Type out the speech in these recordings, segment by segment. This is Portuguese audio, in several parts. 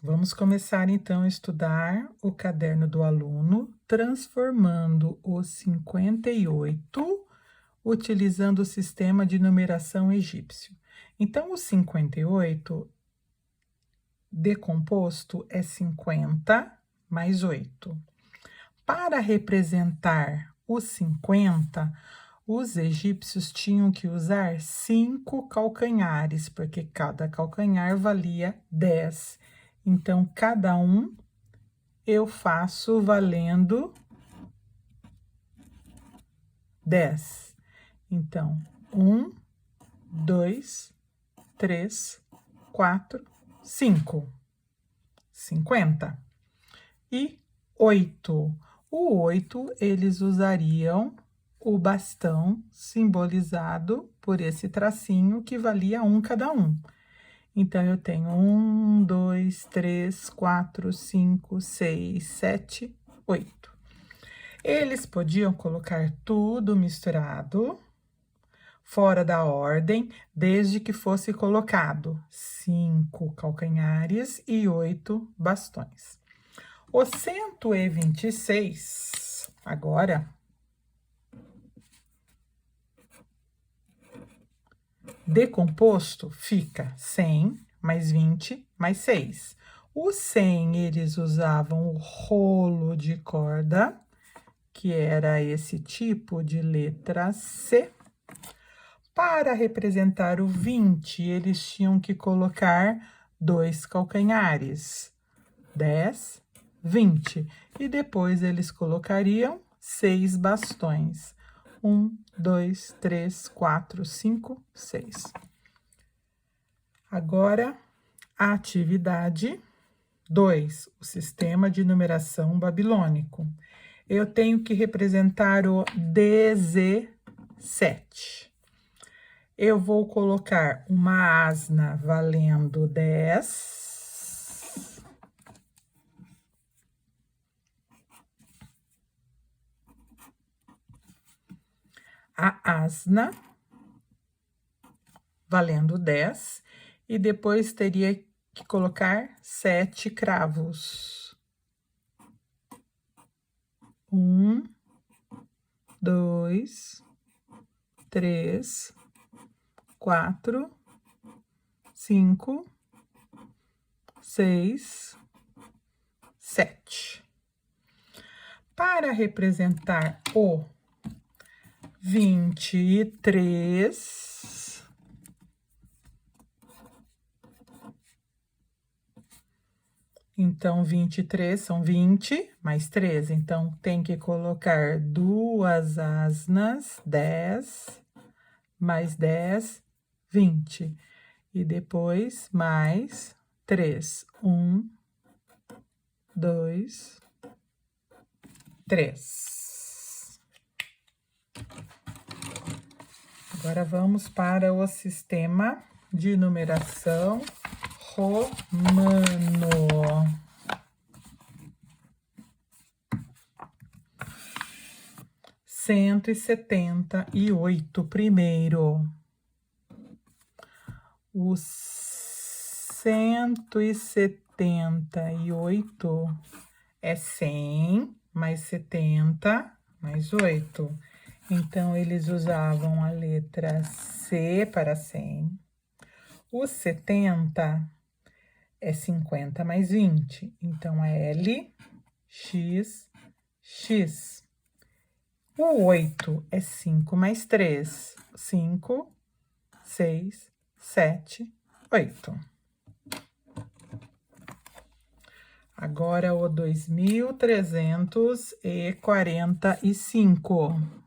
Vamos começar então a estudar o caderno do aluno, transformando o 58, utilizando o sistema de numeração egípcio. Então, o 58 decomposto é 50 mais 8. Para representar o 50, os egípcios tinham que usar 5 calcanhares, porque cada calcanhar valia 10. Então, cada um eu faço valendo 10. Então, 1, 2, 3, 4, 5. 50. E 8. O 8, eles usariam o bastão simbolizado por esse tracinho que valia 1 cada um. Então, eu tenho 1, 2, 3, 4, 5, 6, 7, 8. Eles podiam colocar tudo misturado, fora da ordem, desde que fosse colocado 5 calcanhares e 8 bastões. O 126, agora, decomposto fica 100 mais 20 mais 6. O 100, eles usavam o rolo de corda, que era esse tipo de letra C. Para representar o 20, eles tinham que colocar 2 calcanhares, 10, 20. E depois eles colocariam 6 bastões. 1, 2, 3, 4, 5, 6. Agora, a atividade 2, o sistema de numeração babilônico. Eu tenho que representar o 17. Eu vou colocar uma asna valendo 10. A asna valendo 10. E depois teria que colocar 7 cravos. 1, 2, 3, 4, 5, 6, 7. Para representar o 23, então 23 são 20 mais 13, então tem que colocar 2 asnas, 10 mais 10, 20. E depois mais 3. 1, 2, 3. Agora vamos para o sistema de numeração romano. 178 primeiro. O 178 é 100 mais 70 mais 8. Então, eles usavam a letra C para 100. O 70 é 50 mais 20. Então, é L, X, X. O 8 é 5 mais 3. 5, 6, 7, 8. Agora, o 2345.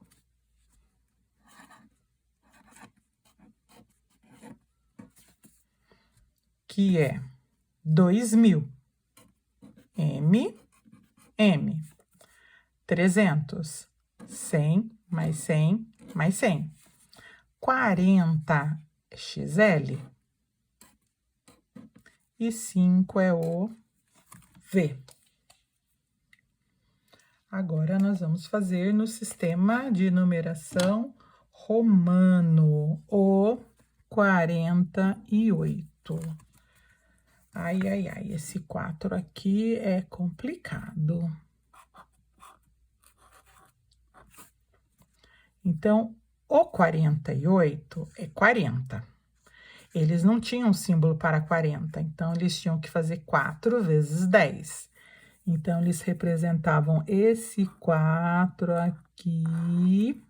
Que é 2000. M, M. 300. 100 mais 100 mais 100. 40 XL. E 5 é o V. Agora, nós vamos fazer no sistema de numeração romano, o 48. Ai, ai, ai, esse 4 aqui é complicado. Então, o 48 é 40. Eles não tinham símbolo para 40, então eles tinham que fazer 4 vezes 10. Então, eles representavam esse 4 aqui.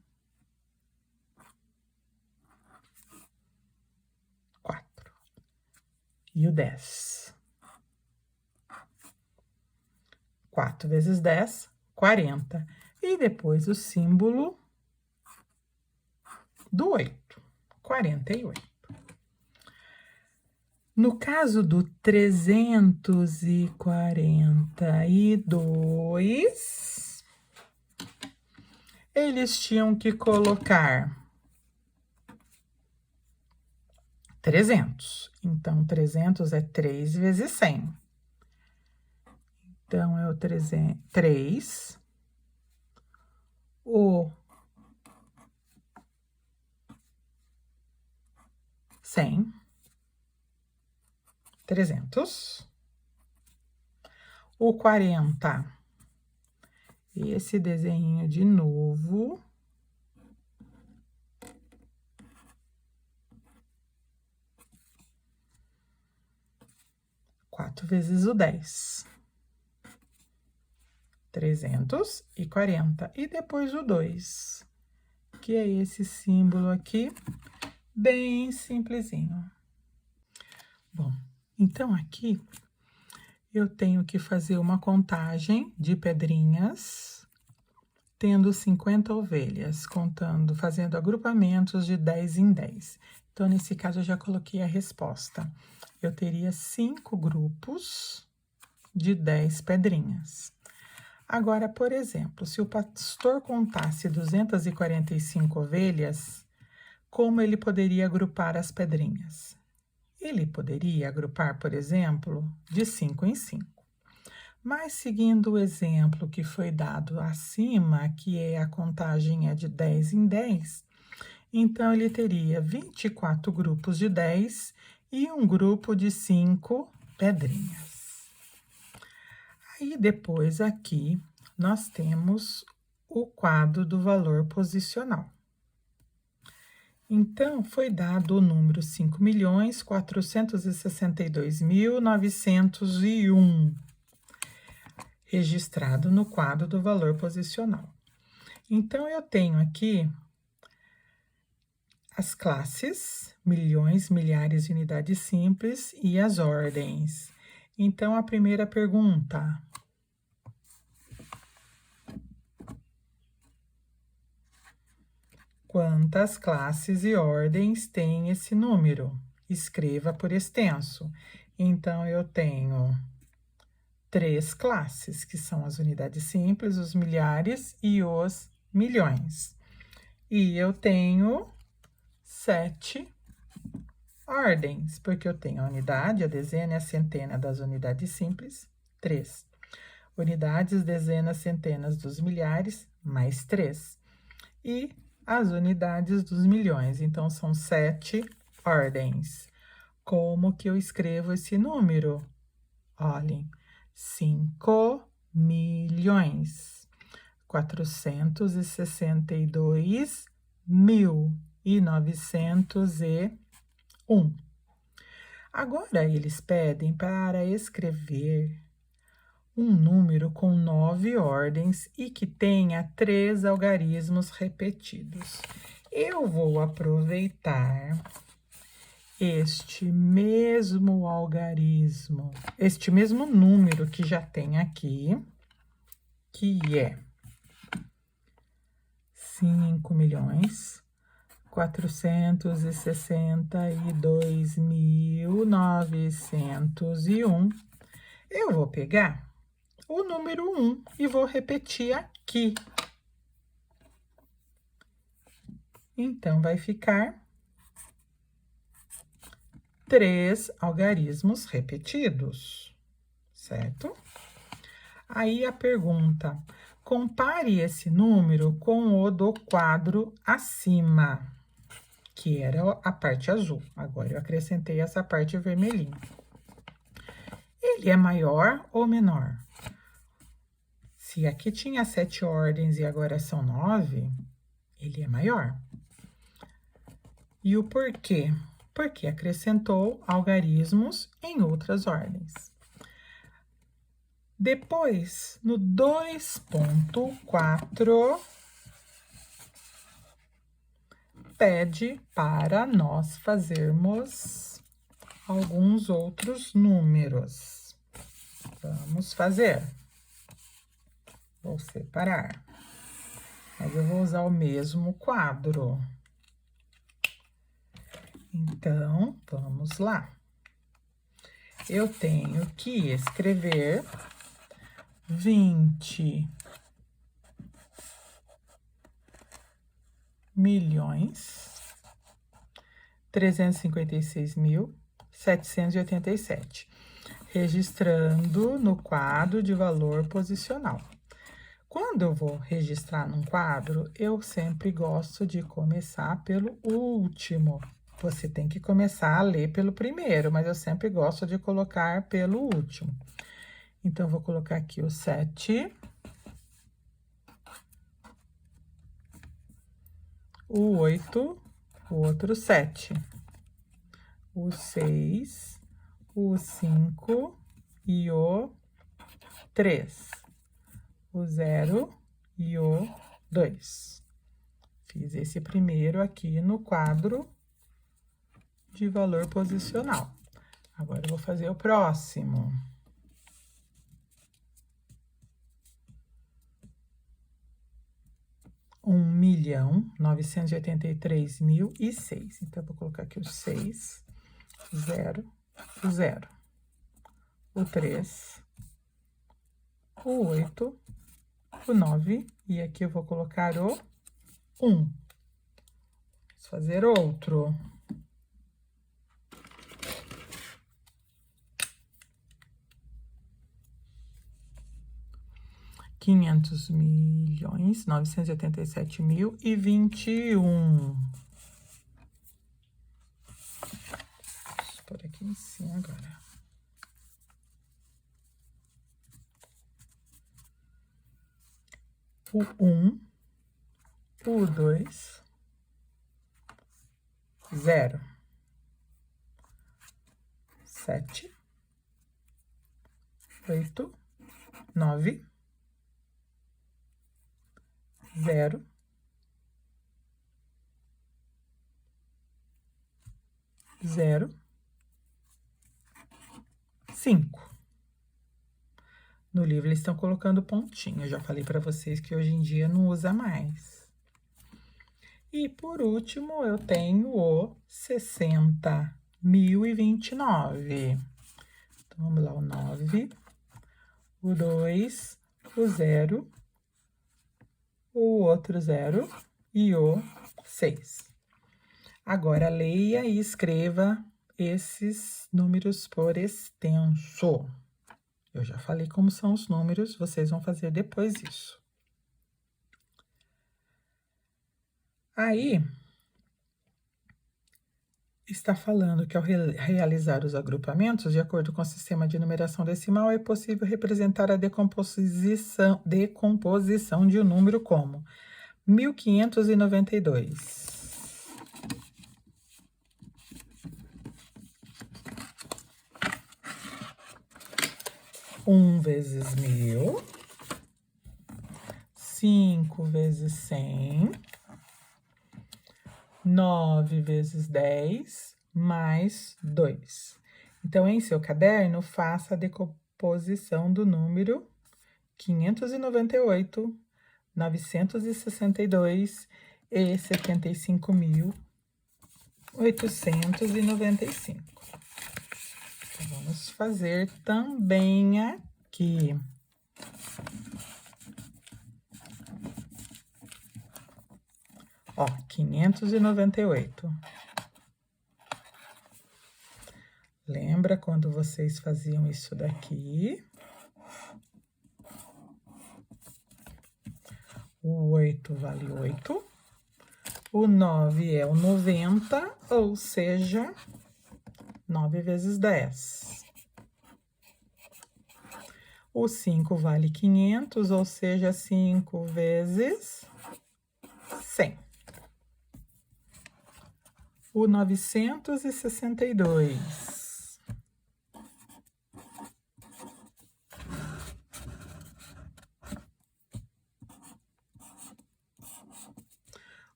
4. E o 10. 4 vezes 10, 40. E depois o símbolo do 8, 48. No caso do 342, eles tinham que colocar 300. Então, 300 é 3 vezes 100. Então, é o 3, o 100, 300, o 40, esse desenho de novo, 4 vezes o 10, 340, e depois o 2, que é esse símbolo aqui, bem simplesinho. Bom, então aqui eu tenho que fazer uma contagem de pedrinhas, tendo 50 ovelhas, fazendo agrupamentos de 10 em 10. Então, nesse caso, eu já coloquei a resposta. Eu teria 5 grupos de 10 pedrinhas. Agora, por exemplo, se o pastor contasse 245 ovelhas, como ele poderia agrupar as pedrinhas? Ele poderia agrupar, por exemplo, de 5 em 5. Mas, seguindo o exemplo que foi dado acima, que é a contagem é de 10 em 10, então ele teria 24 grupos de 10 e um grupo de 5 pedrinhas. Aí, depois, aqui, nós temos o quadro do valor posicional. Então, foi dado o número 5.462.901, registrado no quadro do valor posicional. Então, eu tenho aqui as classes, milhões, milhares de unidades simples e as ordens. Então, a primeira pergunta: quantas classes e ordens tem esse número? Escreva por extenso. Então, eu tenho 3 classes, que são as unidades simples, os milhares e os milhões. E eu tenho 7 ordens, porque eu tenho a unidade, a dezena e a centena das unidades simples, 3. Unidades, dezenas, centenas dos milhares, mais 3. E as unidades dos milhões, então são 7 ordens. Como que eu escrevo esse número? Olhem, 5.462.901. Agora, eles pedem para escrever um número com 9 ordens e que tenha 3 algarismos repetidos. Eu vou aproveitar este mesmo algarismo, este mesmo número que já tem aqui, que é 5.462.901. Eu vou pegar o número 1 e vou repetir aqui. Então, vai ficar 3 algarismos repetidos, certo? Aí a pergunta: compare esse número com o do quadro acima, que era a parte azul. Agora, eu acrescentei essa parte vermelhinha. ele é maior ou menor? Se aqui tinha 7 ordens e agora são 9, ele é maior. E o porquê? Porque acrescentou algarismos em outras ordens. Depois, no 2.4, pede para nós fazermos alguns outros números. Vamos fazer. Vou separar. Mas eu vou usar o mesmo quadro. Então, vamos lá. Eu tenho que escrever 20.356.787, registrando no quadro de valor posicional. Quando eu vou registrar num quadro, eu sempre gosto de começar pelo último. Você tem que começar a ler pelo primeiro, mas eu sempre gosto de colocar pelo último. Então, eu vou colocar aqui o 7, o 8, o outro 7, o 6, o 5 e o 3, o 0 e o 2. Fiz esse primeiro aqui no quadro de valor posicional. Agora, eu vou fazer o próximo. 1.983.006. Então, eu vou colocar aqui o 6, o 0, o 0, o 3, o 8, o 9, e aqui eu vou colocar o 1. Vamos fazer outro. 500.987.021. Vou pôr aqui em cima agora. O 1, o 2, 0, 7, 8, 9, 0, 0, 5. No livro eles estão colocando pontinho, eu já falei para vocês que hoje em dia não usa mais. E por último, eu tenho o 60.029. Então, vamos lá, o 9, o 2, o 0, o outro 0 e o 6. Agora, leia e escreva esses números por extenso. Eu já falei como são os números, vocês vão fazer depois isso. Aí, está falando que ao realizar os agrupamentos, de acordo com o sistema de numeração decimal, é possível representar a decomposição de um número como 1592. 1 vezes 1000, 5 vezes 100, 9 vezes 10, mais 2. Então, em seu caderno, faça a decomposição do número 598, 962 e 75.895. Então, vamos fazer também aqui. Ó, 598. Lembra quando vocês faziam isso daqui? O 8 vale 8. O 9 é o 90, ou seja, 9 vezes 10. O 5 vale 500, ou seja, 5 vezes 100. O 962.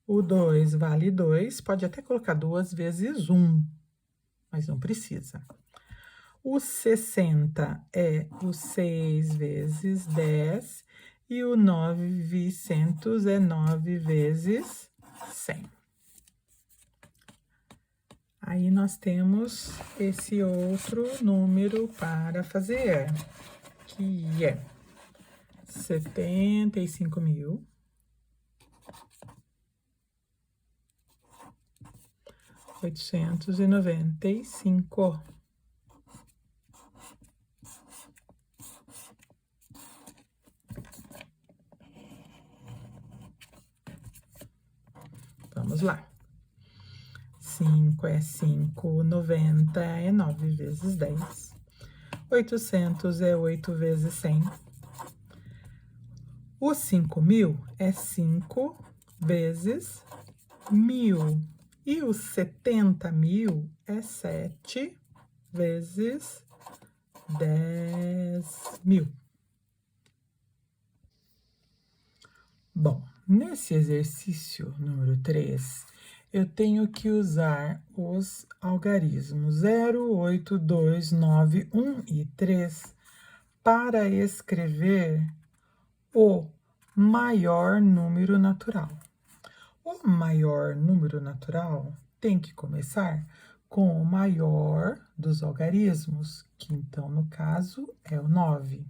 O 2 vale 2, pode até colocar 2 vezes 1, mas não precisa. O 60 é o 6 vezes 10, e o 900 é 9 vezes 100. Aí nós temos esse outro número para fazer, que é 75.000 895. Vamos lá. 5 é 5, 90 é 9 vezes 10. 800 é 8 vezes 100. O 5.000 é 5 vezes 1.000. E o 70.000 é 7 vezes 10.000. Bom, nesse exercício número 3, eu tenho que usar os algarismos 0, 8, 2, 9, 1 e 3 para escrever o maior número natural. O maior número natural tem que começar com o maior dos algarismos, que então, no caso, é o 9.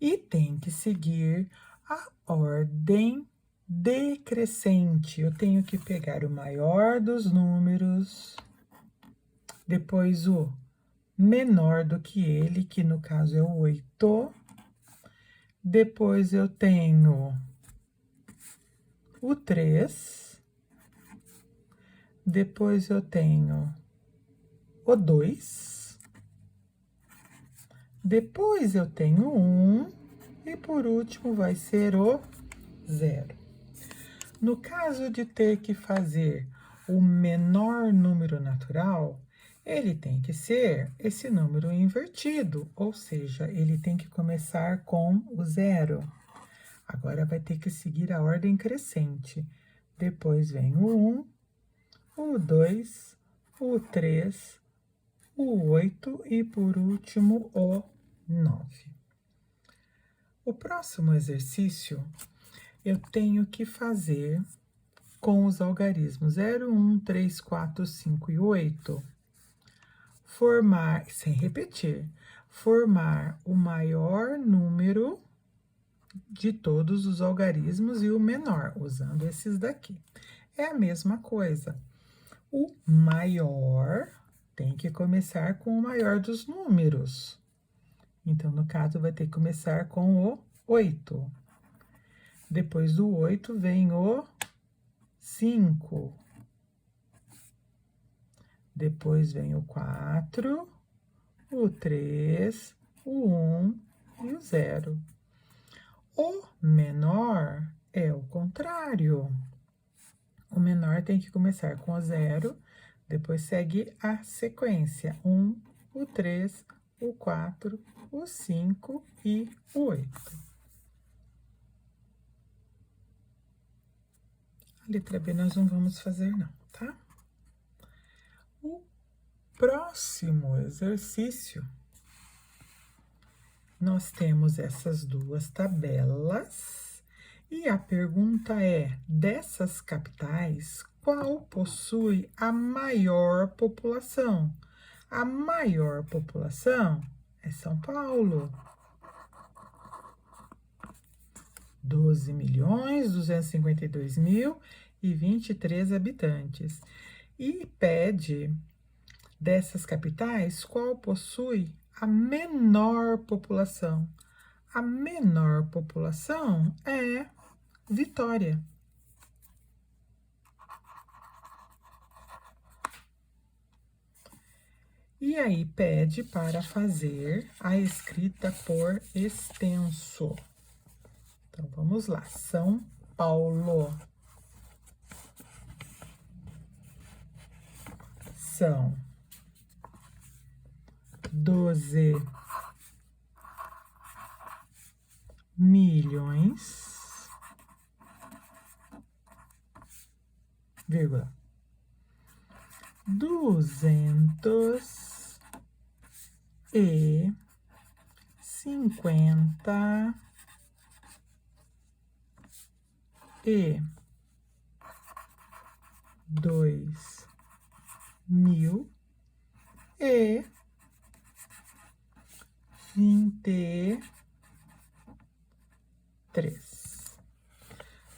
E tem que seguir a ordem decrescente. Eu tenho que pegar o maior dos números, depois o menor do que ele, que no caso é o 8. Depois eu tenho o 3. Depois eu tenho o 2. Depois eu tenho 1. E por último vai ser o 0. No caso de ter que fazer o menor número natural, ele tem que ser esse número invertido, ou seja, ele tem que começar com o 0. Agora vai ter que seguir a ordem crescente. Depois vem o 1, o 2, o 3, o 8 e, por último, o 9. O próximo exercício eu tenho que fazer com os algarismos 0, 1, 3, 4, 5 e 8. Formar, sem repetir, formar o maior número de todos os algarismos e o menor, usando esses daqui. É a mesma coisa. O maior tem que começar com o maior dos números. Então, no caso, vai ter que começar com o 8. Depois do 8 vem o 5. Depois vem o 4, o 3, o 1 e o 0. O menor é o contrário. O menor tem que começar com o 0, depois segue a sequência: 1, o 3, o 4, o 5 e o 8. A letra B nós não vamos fazer não, tá? O próximo exercício, nós temos essas duas tabelas e a pergunta é: dessas capitais, qual possui a maior população? A maior população é São Paulo. 12.252.023 habitantes. E pede, dessas capitais, qual possui a menor população? A menor população é Vitória. E aí, pede para fazer a escrita por extenso. Então, vamos lá. São Paulo. São 12 milhões, vírgula, 252.023.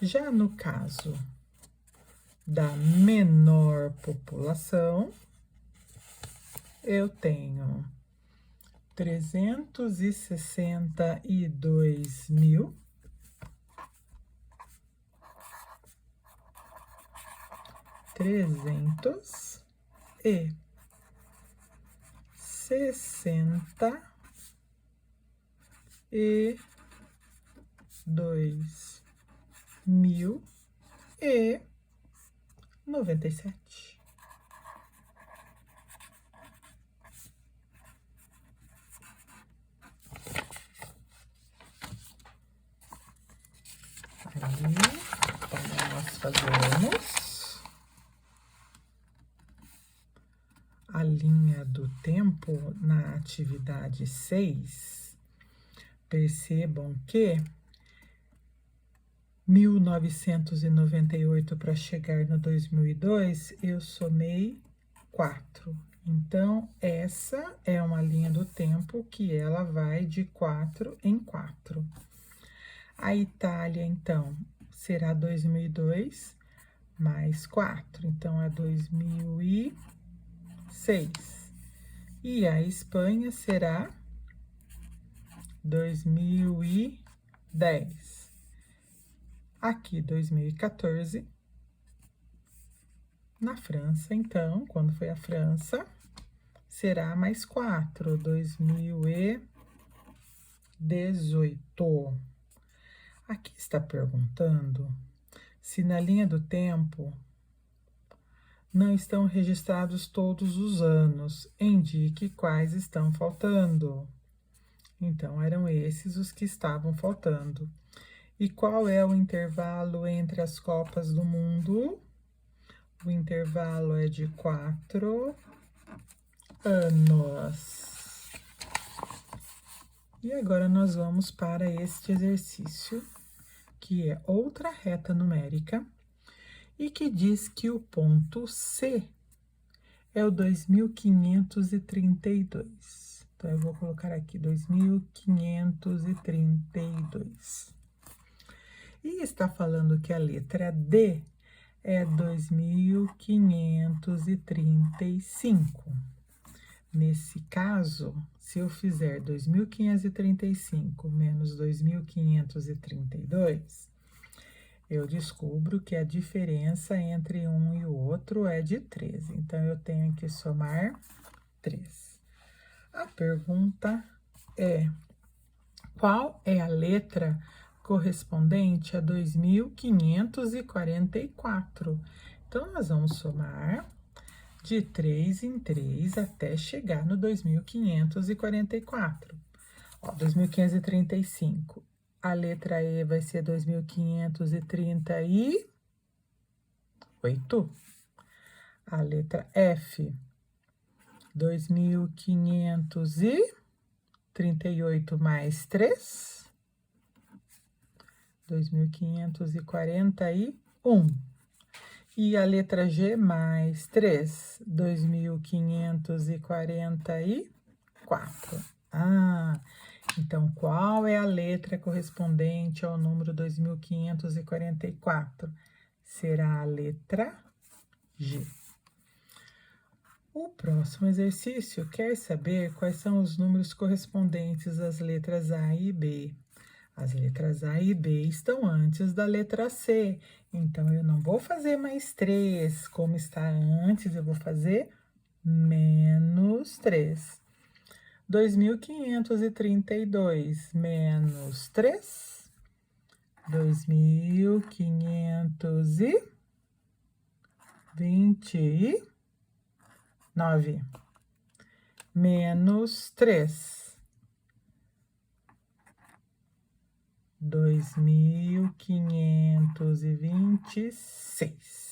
Já no caso da menor população, eu tenho 362.000 362.097. Aí, então, nós fazemos a linha do tempo na atividade 6. Percebam que 1998 para chegar no 2002, eu somei 4. Então, essa é uma linha do tempo que ela vai de 4 em 4. A Itália, então, será 2002 mais 4, então é 2006. E a Espanha será 2010. Aqui, 2014. Na França, então, quando foi a França, será mais 4, 2018. Aqui está perguntando se na linha do tempo não estão registrados todos os anos, indique quais estão faltando. Então, eram esses os que estavam faltando. E qual é o intervalo entre as Copas do Mundo? O intervalo é de 4 anos. E agora nós vamos para este exercício, que é outra reta numérica, e que diz que o ponto C é o 2532. Então, eu vou colocar aqui 2532. E está falando que a letra D é 2535. Nesse caso, se eu fizer 2535 menos 2532, eu descubro que a diferença entre um e o outro é de 13. Então, eu tenho que somar 3. A pergunta é: qual é a letra correspondente a 2544? Então, nós vamos somar de 3 em 3 até chegar no 2544. Ó, 2535. A letra E vai ser 2538. A letra F, 2538 mais 3, 2541. E a letra G mais 3, 2544. Então, qual é a letra correspondente ao número 2544? Será a letra G. O próximo exercício quer saber quais são os números correspondentes às letras A e B. As letras A e B estão antes da letra C, então eu não vou fazer mais 3, como está antes, eu vou fazer menos 3. 2.532 menos 3. 2.529 menos 3. 2.526.